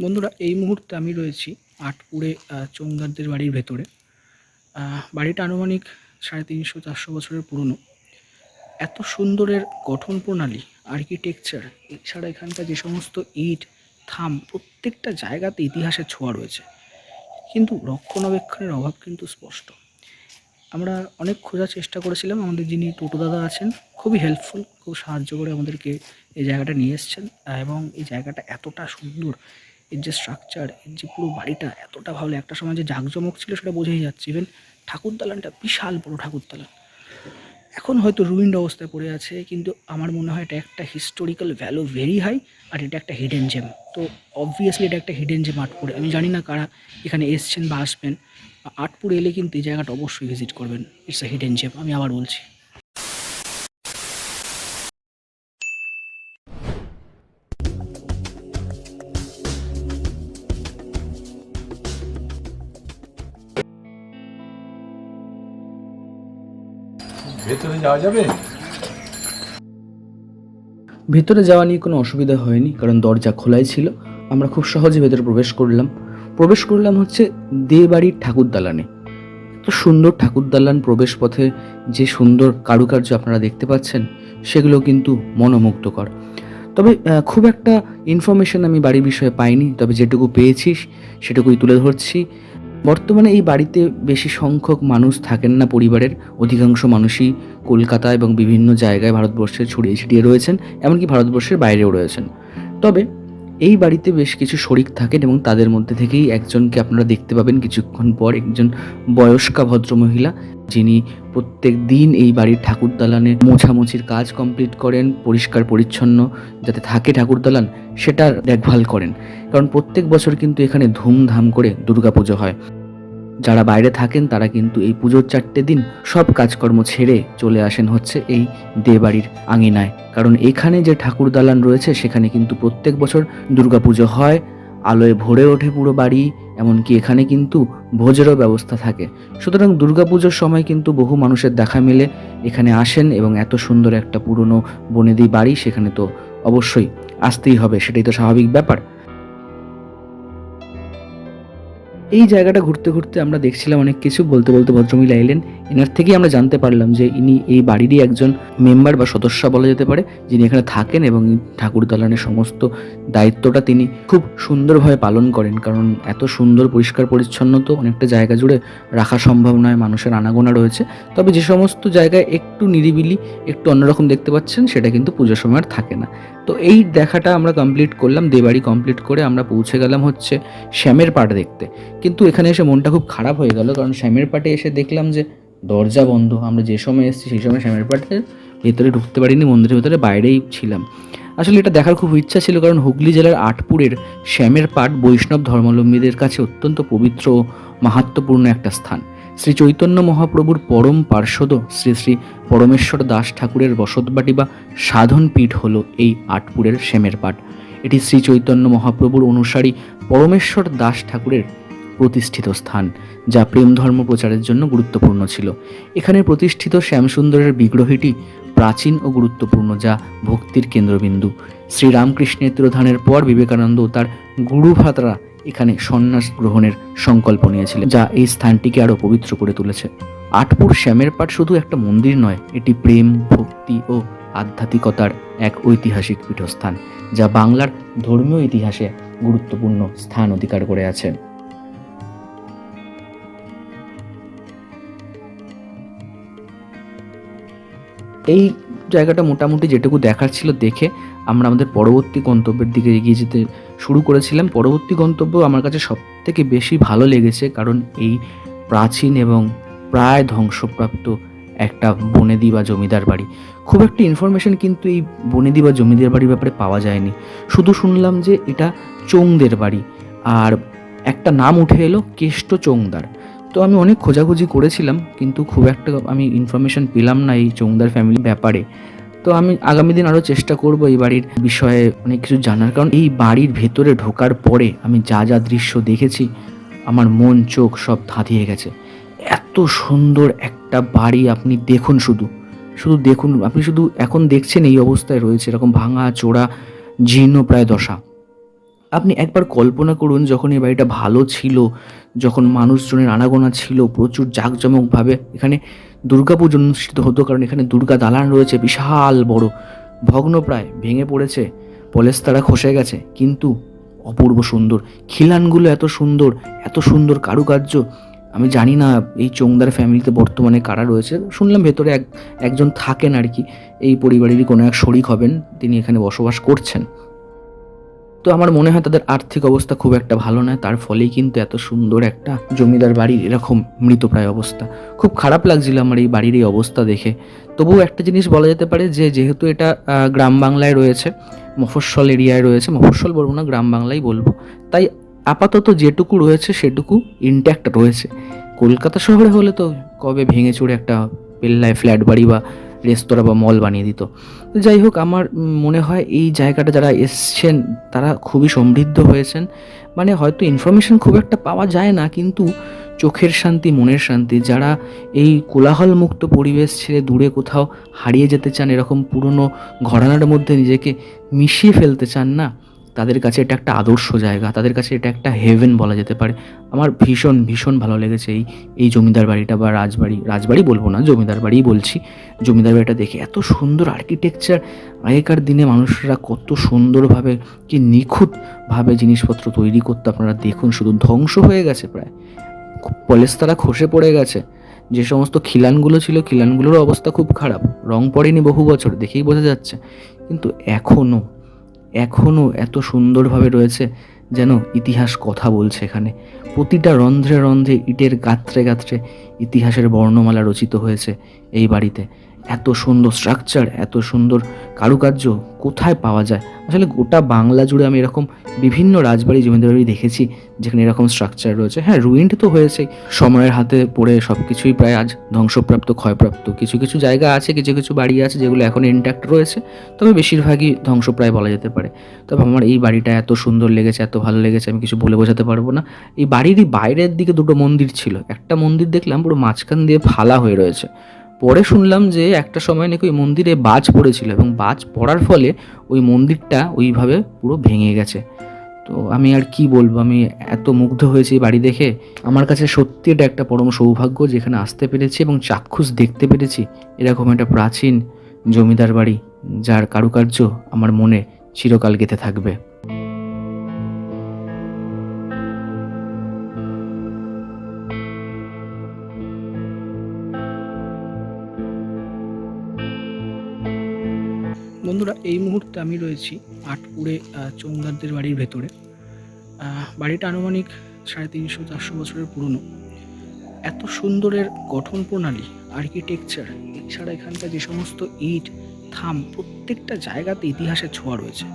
বন্ধুরা, এই মুহূর্তে আমি রয়েছি আটপুরে চোংদারদের বাড়ির ভেতরে। বাড়িটা আনুমানিক 350-400 বছরের পুরনো। এত সুন্দরের গঠন প্রণালী, আর্কিটেকচার, এছাড়া এখানকার যে সমস্ত ইট, থাম, প্রত্যেকটা জায়গাতে ইতিহাসের ছোঁয়া রয়েছে। কিন্তু রক্ষণাবেক্ষণের অভাব কিন্তু স্পষ্ট। আমরা অনেক খোঁজার চেষ্টা করেছিলাম। আমাদের যিনি টোটো দাদা আছেন, খুবই হেল্পফুল, খুব সাহায্য করে আমাদেরকে এই জায়গাটা নিয়ে এসছেন। এবং এই জায়গাটা এতটা সুন্দর, এর যে স্ট্রাকচার, এর যে পুরো বাড়িটা এতটা ভালো, একটা সময় যে জাঁকজমক ছিল সেটা বোঝাই যাচ্ছে। ইভেন ঠাকুর দালানটা বিশাল বড় ঠাকুর দালান, এখন হয়তো রুইন্ড অবস্থায় পড়ে আছে, কিন্তু আমার মনে হয় এটা একটা হিস্টোরিক্যাল ভ্যালু ভেরি হাই। আর এটা একটা হিডেন জেম। তো অবভিয়াসলি এটা একটা হিডেন জেম আটপুরে। আমি জানি না কারা এখানে এসছেন বা আসবেন, আটপুর এলে কিন্তু এই জায়গাটা অবশ্যই ভিজিট করবেন। ইটস আ হিডেন জেম, আমি আবার বলছি। ভেতরে যাওয়া যাবে? ভেতরে যাওয়া নিয়ে কোনো অসুবিধা হয়নি, কারণ দরজা খোলাই ছিল। আমরা খুব সহজে ভেতরে প্রবেশ করলাম হচ্ছে দে বাড়ির ঠাকুর দালানে। তো সুন্দর ঠাকুর দালান, প্রবেশ পথে যে সুন্দর কারুকার্য আপনারা দেখতে পাচ্ছেন, সেগুলো কিন্তু মনোমুগ্ধকর। তবে খুব একটা ইনফরমেশন আমি বাড়ির বিষয়ে পাইনি, তবে যেটুকু পেয়েছি সেটুকুই তুলে ধরছি। বর্তমানে এই বাড়িতে বেশি সংখ্যক মানুষ থাকেন না পরিবারের। অধিকাংশ মানুষই কলকাতা এবং বিভিন্ন জায়গায় ভারতবর্ষে ছড়িয়ে ছিটিয়ে রয়েছেন, এমনকি ভারতবর্ষের বাইরেও রয়েছেন। তবে এই বাড়িতে বেশ কিছু শরিক থাকেন এবং তাদের মধ্যে থেকেই একজনকে আপনারা দেখতে পাবেন কিছুক্ষণ পর, একজন বয়স্কা ভদ্রমহিলা, যিনি প্রত্যেক দিন এই বাড়ির ঠাকুর দালানে মোছামুছির কাজ কমপ্লিট করেন, পরিষ্কার পরিচ্ছন্ন যাতে থাকে ঠাকুর দালান সেটার দেখভাল করেন। কারণ প্রত্যেক বছর কিন্তু এখানে ধুমধাম করে দুর্গাপুজো হয়। যারা বাইরে থাকেন তারা কিন্তু এই পুজোর 4টে দিন সব কাজকর্ম ছেড়ে চলে আসেন হচ্ছে এই দেবাড়ির আঙিনায়। কারণ এখানে যে ঠাকুর দালান রয়েছে সেখানে কিন্তু প্রত্যেক বছর দুর্গাপুজো হয়, আলোয় ভরে ওঠে পুরো বাড়ি। এমনকি এখানে কিন্তু ভোজেরও ব্যবস্থা থাকে। সুতরাং দুর্গাপুজোর সময় কিন্তু বহু মানুষের দেখা মেলে, এখানে আসেন এবং এত সুন্দর একটা পুরনো বনেদি বাড়ি, সেখানে তো অবশ্যই আসতেই হবে, সেটাই তো স্বাভাবিক ব্যাপার। এই জায়গাটা ঘুরতে ঘুরতে আমরা দেখছিলাম অনেক কিছু। বলতে বলতে ভদ্রমহিলা এলেন, এনার থেকেই আমরা জানতে পারলাম যে ইনি এই বাড়িরই একজন মেম্বার বা সদস্য বলা যেতে পারে, যিনি এখানে থাকেন এবং ঠাকুর দালানের সমস্ত দায়িত্বটা তিনি খুব সুন্দরভাবে পালন করেন। কারণ এত সুন্দর পরিষ্কার পরিচ্ছন্ন তো অনেকটা জায়গা জুড়ে রাখা সম্ভব নয়, মানুষের আনাগোনা রয়েছে। তবে যে সমস্ত জায়গায় একটু নিরিবিলি, একটু অন্যরকম দেখতে পাচ্ছেন, সেটা কিন্তু পুজোর সময় আর থাকে না। তো এই দেখাটা আমরা কমপ্লিট করলাম। দেবাড়ি কমপ্লিট করে আমরা পৌঁছে গেলাম হচ্ছে শ্যামের পাট দেখতে। কিন্তু এখানে এসে মনটা খুব খারাপ হয়ে গেল, কারণ শ্যামের পাটে এসে দেখলাম যে দরজা বন্ধ। আমরা যে সময় এসেছি সেই সময় শ্যামের পাটের ভেতরে ঢুকতে পারিনি, মন্দিরের ভেতরে বাইরেই ছিলাম। আসলে এটা দেখার খুব ইচ্ছা ছিল, কারণ হুগলি জেলার আটপুরের শ্যামের পাট বৈষ্ণব ধর্মাবলম্বীদের কাছে অত্যন্ত পবিত্র ও মাহাত্ম্যপূর্ণ একটা স্থান। শ্রী চৈতন্য মহাপ্রভুর পরম পার্ষদ শ্রী শ্রী পরমেশ্বর দাস ঠাকুরের বসতবাটি বা সাধন পীঠ হলো এই আটপুরের শ্যামের পাট। এটি শ্রী চৈতন্য মহাপ্রভুর অনুসারী পরমেশ্বর দাস ঠাকুরের প্রতিষ্ঠিত স্থান, যা প্রেম ধর্ম প্রচারের জন্য গুরুত্বপূর্ণ ছিল। এখানে প্রতিষ্ঠিত শ্যামসুন্দরের বিগ্রহটি প্রাচীন ও গুরুত্বপূর্ণ, যা ভক্তির কেন্দ্রবিন্দু। শ্রীরামকৃষ্ণের তিরোধানের পর বিবেকানন্দ ও তার গুরু ভ্রাতারা এখানে সন্ন্যাস গ্রহণের সংকল্প নিয়েছিলেন, যা এই স্থানটিকে আরও পবিত্র করে তুলেছে। আটপুর শ্যামের পাট শুধু একটা মন্দির নয়, এটি প্রেম, ভক্তি ও আধ্যাত্মিকতার এক ঐতিহাসিক পীঠস্থান, যা বাংলার ধর্মীয় ইতিহাসে গুরুত্বপূর্ণ স্থান অধিকার করে আছে। এই জায়গাটা মোটামুটি যেটুকু দেখার ছিল দেখে আমরা আমাদের পরবর্তী গন্তব্যের দিকে এগিয়ে যেতে শুরু করেছিলাম। পরবর্তী গন্তব্য আমার কাছে সবথেকে বেশি ভালো লেগেছে, কারণ এই প্রাচীন এবং প্রায় ধ্বংসপ্রাপ্ত একটা বনেদি বা জমিদার বাড়ি। খুব একটা ইনফরমেশন কিন্তু এই বনেদি বা জমিদার বাড়ির ব্যাপারে পাওয়া যায়নি। শুধু শুনলাম যে এটা চোংদের বাড়ি, আর একটা নাম উঠে এলো কেষ্ট চোংদার। তো আমি অনেক খোঁজাখুঁজি করেছিলাম, কিন্তু খুব একটা আমি ইনফরমেশন পেলাম না এই চোংদার ফ্যামিলির ব্যাপারে। তো আমি আগামী দিন আরও চেষ্টা করব এই বাড়ির বিষয়ে অনেক কিছু জানার, কারণ এই বাড়ির ভেতরে ঢোকার পরে আমি যা যা দৃশ্য দেখেছি, আমার মন চোখ সব ধাঁধিয়ে গেছে। এত সুন্দর একটা বাড়ি আপনি দেখুন, শুধু শুধু দেখুন। আপনি শুধু এখন দেখছেন এই অবস্থায় রয়েছে, এরকম ভাঙা চোরা জীর্ণ প্রায় দশা। আপনি একবার কল্পনা করুন যখন এই বাড়িটা ভালো ছিল, যখন মানুষজনের আনাগোনা ছিল প্রচুর জাঁকজমকভাবে এখানে দুর্গাপুজো অনুষ্ঠিত হতো, কারণ এখানে দুর্গা দালান রয়েছে বিশাল বড়, ভগ্নপ্রায় ভেঙে পড়েছে, পলেস্তারা খসে গেছে, কিন্তু অপূর্ব সুন্দর খিলানগুলো, এত সুন্দর কারুকার্য। আমি জানি না এই চোংদার ফ্যামিলিতে বর্তমানে কারা রয়েছে, শুনলাম ভেতরে একজন থাকেন আর কি, এই পরিবারেরই কোনো এক শরিক হবেন, তিনি এখানে বসবাস করছেন। তো আমার মনে হয় তাদের আর্থিক অবস্থা খুব একটা ভালো নয়, তার ফলেই কিন্তু এত সুন্দর একটা জমিদার বাড়ির এরকম মৃতপ্রায় অবস্থা। খুব খারাপ লাগছিল আমার এই বাড়ির এই অবস্থা দেখে। তবুও একটা জিনিস বলা যেতে পারে যে যেহেতু এটা গ্রাম বাংলায় রয়েছে, মফস্বল এরিয়ায় রয়েছে, মফস্বল বলবো না, গ্রাম বাংলাই বলবো, তাই আপাতত যেটুকু রয়েছে সেটুকু ইনট্যাক্ট রয়েছে। কলকাতা শহরে হলে তো কবে ভেঙে চুরে একটা পেল্লায় ফ্ল্যাট বাড়ি বা রেস্তোরাঁ বা মল বানিয়ে দিত। তো যাই হোক, আমার মনে হয় এই জায়গাটা যারা এসছেন তারা খুবই সমৃদ্ধ হয়েছেন। মানে হয়তো ইনফরমেশন খুব একটা পাওয়া যায় না, কিন্তু চোখের শান্তি, মনের শান্তি, যারা এই কোলাহলমুক্ত পরিবেশ ছেড়ে দূরে কোথাও হারিয়ে যেতে চান, এরকম পুরনো ঘরানার মধ্যে নিজেকে মিশিয়ে ফেলতে চান না, তাদের কাছে এটা একটা আদর্শ জায়গা, তাদের কাছে এটা একটা হেভেন বলা যেতে পারে। আমার ভীষণ ভীষণ ভালো লেগেছে এই জমিদার বাড়িটা বা রাজবাড়ি বলবো না, জমিদার বাড়িই বলছি। জমিদার বাড়িটা দেখে এত সুন্দর আর্কিটেকচার, আগেকার দিনে মানুষরা কত সুন্দরভাবে কি নিখুঁতভাবে জিনিসপত্র তৈরি করতে, আপনারা দেখুন, শুধু ধ্বংস হয়ে গেছে প্রায়, পলেস্তারা খসে পড়ে গেছে। যে সমস্ত খিলানগুলো ছিল, খিলানগুলোর অবস্থা খুব খারাপ, রং পড়েনি বহু বছর, দেখেই বোঝা যাচ্ছে, কিন্তু এখনও এত সুন্দরভাবে রয়েছে যেন ইতিহাস কথা বলছে। এখানে প্রতিটা রন্ধ্রে রন্ধ্রে, ইটের গাত্রে গাত্রে ইতিহাসের বর্ণমালা রচিত হয়েছে এই বাড়িতে। এত সুন্দর স্ট্রাকচার, এত সুন্দর কারুকার্য কোথায় পাওয়া যায়? আসলে গোটা বাংলা জুড়ে আমি এরকম বিভিন্ন রাজবাড়ি, জমিদার বাড়ি দেখেছি যেখানে এরকম স্ট্রাকচার রয়েছে। হ্যাঁ, রুইন্ড তো হয়েছেই, সময়ের হাতে পড়ে সব কিছুই প্রায় আজ ধ্বংসপ্রাপ্ত, ক্ষয়প্রাপ্ত। কিছু কিছু জায়গা আছে, কিছু কিছু বাড়ি আছে যেগুলো এখন ইনট্যাক্ট রয়েছে, তবে বেশিরভাগই ধ্বংসপ্রায় বলা যেতে পারে। তবে আমার এই বাড়িটা এত সুন্দর লেগেছে, এত ভালো লেগেছে, আমি কিছু বলে বোঝাতে পারবো না। এই বাড়িরই বাইরের দিকে দুটো মন্দির ছিল, একটা মন্দির দেখলাম পুরো মাঝখান দিয়ে ফালা হয়ে রয়েছে। পরে শুনলাম যে একটা সময় নাকি ওই মন্দিরে বাজ পড়েছিল, এবং বাজ পড়ার ফলে ওই মন্দিরটা ওইভাবে পুরো ভেঙে গেছে। তো আমি আর কি বলবো, আমি এত মুগ্ধ হয়েছি এই বাড়ি দেখে। আমার কাছে সত্যি এটা একটা পরম সৌভাগ্য যেখানে আসতে পেরেছি এবং চাক্ষুষ দেখতে পেরেছি এরকম একটা প্রাচীন জমিদার বাড়ি, যার কারুকার্য আমার মনে চিরকাল গেঁথে থাকবে। বন্ধুরা, এই মুহূর্তে আমি রয়েছি আটপুরে চৌংদারদের বাড়ির ভেতরে। বাড়িটা আনুমানিক 350-400 বছরের পুরনো। এত সুন্দরের গঠন প্রণালী, আর্কিটেকচার, এছাড়া এখানকার যে সমস্ত ইট, থাম, প্রত্যেকটা জায়গাতে ইতিহাসের ছোঁয়া রয়েছে,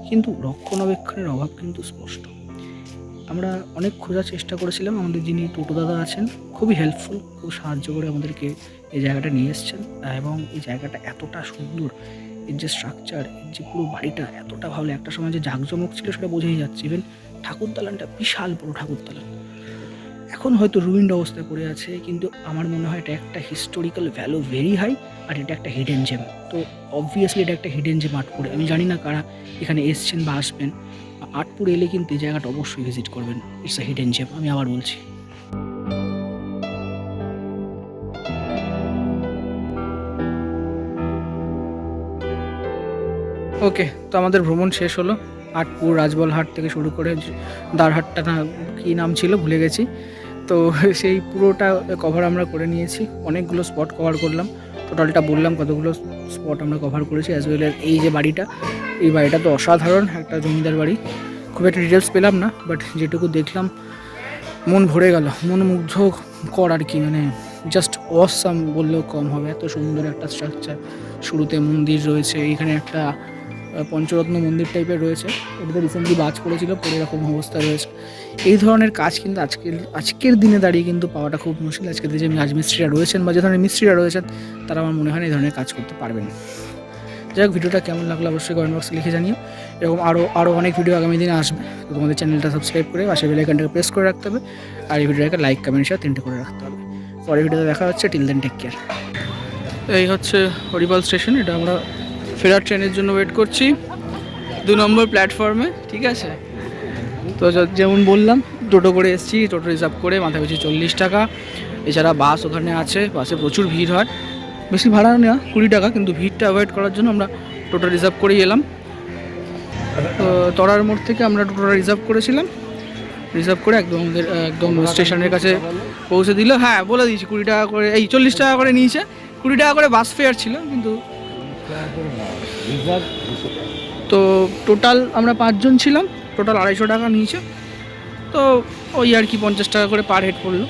কিন্তু রক্ষণাবেক্ষণের অভাব কিন্তু স্পষ্ট। আমরা অনেক খোঁজার চেষ্টা করেছিলাম, আমাদের যিনি টোটো দাদা আছেন খুবই হেল্পফুল, খুব সাহায্য করে আমাদেরকে এই জায়গাটা নিয়ে এসছেন। এবং এই জায়গাটা এতটা সুন্দর, এর যে স্ট্রাকচার, এর যে পুরো বাড়িটা এতটা ভালো, একটা সময় যে জাঁকজমক ছিল সেটা বোঝাই যাচ্ছে। ইভেন ঠাকুর দালানটা বিশাল বড় ঠাকুর দালান, এখন হয়তো রুইন্ড অবস্থায় পড়ে আছে, কিন্তু আমার মনে হয় এটা একটা হিস্টোরিক্যাল ভ্যালু ভেরি হাই, আর এটা একটা হিডেন জেম। তো অবভিয়াসলি এটা একটা হিডেন জেম আটপুরে। আমি জানি না কারা এখানে এসছেন বা আসবেন, আটপুর এলে কিন্তু এই জায়গাটা অবশ্যই ভিজিট করবেন। ইটস আ হিডেন জেম, আমি আবার বলছি। ওকে, তো আমাদের ভ্রমণ শেষ হলো। আটপুর রাজবলহাট থেকে শুরু করে দ্বারহাটটা, না কী নাম ছিল ভুলে গেছি, তো সেই পুরোটা কভার আমরা করে নিয়েছি। অনেকগুলো স্পট কভার করলাম, টোটালটা বললাম কতগুলো স্পট আমরা কভার করেছি। অ্যাজ ওয়েল এই যে বাড়িটা, এই বাড়িটা তো অসাধারণ একটা জমিদার বাড়ি। খুব একটা ডিটেলস পেলাম না, বাট যেটুকু দেখলাম মন ভরে গেল, মন মুগ্ধ কর আর কি, মানে জাস্ট অসাম বললেও কম হবে। এত সুন্দর একটা স্ট্রাকচার, শুরুতে মন্দির রয়েছে, এখানে একটা পঞ্চরত্ন মন্দির টাইপের রয়েছে, এটাতে রিসেন্টলি বাজ পড়েছিল, পরে এরকম অবস্থা রয়েছে। এই ধরনের কাজ কিন্তু আজকের দিনে দাঁড়িয়ে কিন্তু পাওয়াটা খুব মুশকিল। আজকের দিনে যে রাজমিস্ত্রিরা রয়েছেন বা যে ধরনের মিস্ত্রিরা রয়েছেন, তারা আমার মনে হয় না এই ধরনের কাজ করতে পারবেন। যাই হোক, ভিডিওটা কেমন লাগলো অবশ্যই কমেন্ট বক্সে লিখে জানিও। এরকম আরও অনেক ভিডিও আগামী দিনে আসবে, তো তোমাদের চ্যানেলটা সাবস্ক্রাইব করে পাশে বেল আইকনটাকে প্রেস করে রাখতে হবে, আর এই ভিডিওটাকে লাইক, কমেন্ট, শেয়ার 3টে করে রাখতে হবে। পরের ভিডিওতে দেখা হচ্ছে, টিল দেন টেক কেয়ার। এই হচ্ছে হরিপাল স্টেশন, এটা আমরা ফেরার ট্রেনের জন্য ওয়েট করছি 2 নম্বর প্ল্যাটফর্মে, ঠিক আছে। তো যেমন বললাম টোটো করে এসেছি, টোটো রিজার্ভ করে মাথা পিছু 40 টাকা। এছাড়া বাস ওখানে আছে, বাসে প্রচুর ভিড় হয়, বেশি ভাড়া নেওয়া 20 টাকা, কিন্তু ভিড়টা অ্যাভয়েড করার জন্য আমরা টোটো রিজার্ভ করেই এলাম। তো তরার মোড় থেকে আমরা টোটোটা রিজার্ভ করেছিলাম, রিজার্ভ করে একদম আমাদের একদম স্টেশনের কাছে পৌঁছে দিল। হ্যাঁ বলে দিয়েছি 20 টাকা করে, এই 40 টাকা করে নিয়েছে, 20 টাকা করে বাস ফেয়ার ছিল কিন্তু। তো টোটাল আমরা 5 জন ছিলাম, টোটাল 250 টাকা নিয়েছে। তো ওই আর কি 50 টাকা করে পার হেড পড়লো।